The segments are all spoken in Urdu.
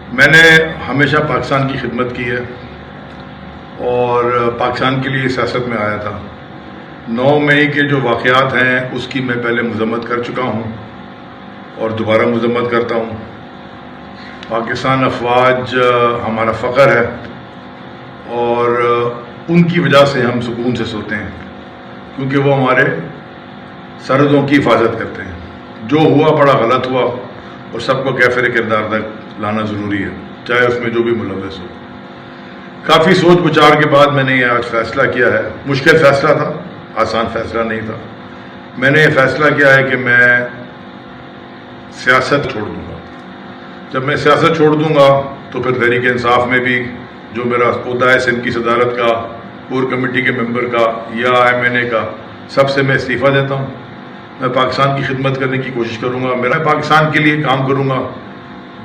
میں نے ہمیشہ پاکستان کی خدمت کی ہے اور پاکستان کے لیے سیاست میں آیا تھا۔ 9 مئی کے جو واقعات ہیں اس کی میں پہلے مذمت کر چکا ہوں اور دوبارہ مذمت کرتا ہوں۔ پاکستان افواج ہمارا فخر ہے اور ان کی وجہ سے ہم سکون سے سوتے ہیں، کیونکہ وہ ہمارے سرحدوں کی حفاظت کرتے ہیں۔ جو ہوا بڑا غلط ہوا اور سب کو کیفر کردار تک لانا ضروری ہے، چاہے اس میں جو بھی ملوث ہو۔ کافی سوچ بچار کے بعد میں نے یہ آج فیصلہ کیا ہے۔ مشکل فیصلہ تھا، آسان فیصلہ نہیں تھا۔ میں نے یہ فیصلہ کیا ہے کہ میں سیاست چھوڑ دوں گا۔ جب میں سیاست چھوڑ دوں گا تو پھر تحریک انصاف میں بھی جو میرا عہدہ ہے سندھ کی صدارت کا، کور کمیٹی کے ممبر کا یا MNA کا، سب سے میں استعفیٰ دیتا ہوں۔ میں پاکستان کی خدمت کرنے کی کوشش کروں گا، میرا پاکستان کے لیے کام کروں گا،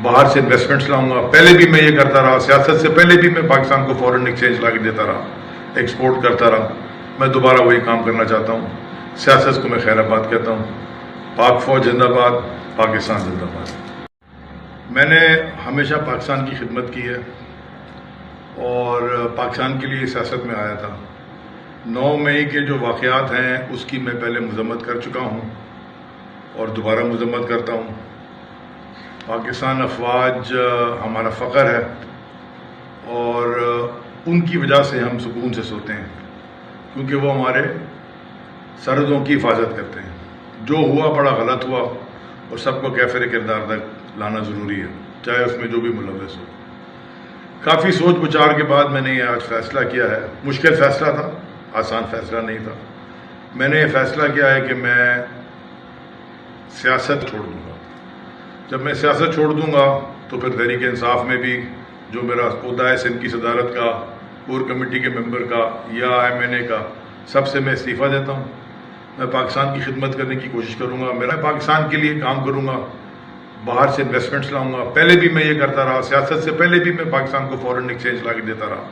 باہر سے انویسٹمنٹس لاؤں گا۔ پہلے بھی میں یہ کرتا رہا، سیاست سے پہلے بھی میں پاکستان کو فورن ایکسچینج لا کے دیتا رہا، ایکسپورٹ کرتا رہا۔ میں دوبارہ وہی کام کرنا چاہتا ہوں۔ سیاست کو میں خیر آباد کہتا ہوں۔ پاک فوج زندہ باد، پاکستان زندہ باد۔ میں نے ہمیشہ پاکستان کی خدمت کی ہے اور پاکستان کے لیے سیاست میں آیا تھا۔ 9 مئی کے جو واقعات ہیں اس کی میں پہلے مذمت کر چکا ہوں اور دوبارہ مذمت کرتا ہوں۔ پاکستان افواج ہمارا فخر ہے اور ان کی وجہ سے ہم سکون سے سوتے ہیں، کیونکہ وہ ہمارے سرحدوں کی حفاظت کرتے ہیں۔ جو ہوا بڑا غلط ہوا اور سب کو کیفر کردار تک لانا ضروری ہے، چاہے اس میں جو بھی ملوث ہو۔ کافی سوچ بچار کے بعد میں نے یہ آج فیصلہ کیا ہے۔ مشکل فیصلہ تھا، آسان فیصلہ نہیں تھا۔ میں نے یہ فیصلہ کیا ہے کہ میں سیاست چھوڑ دوں گا۔ جب میں سیاست چھوڑ دوں گا تو پھر تحریک انصاف میں بھی جو میرا عہدہ ہے سندھ کی صدارت کا، کور کمیٹی کے ممبر کا یا MNA کا، سب سے میں استعفیٰ دیتا ہوں۔ میں پاکستان کی خدمت کرنے کی کوشش کروں گا، میرا پاکستان کے لیے کام کروں گا، باہر سے انویسٹمنٹس لاؤں گا۔ پہلے بھی میں یہ کرتا رہا، سیاست سے پہلے بھی میں پاکستان کو فورن ایکسچینج لا کے دیتا رہا۔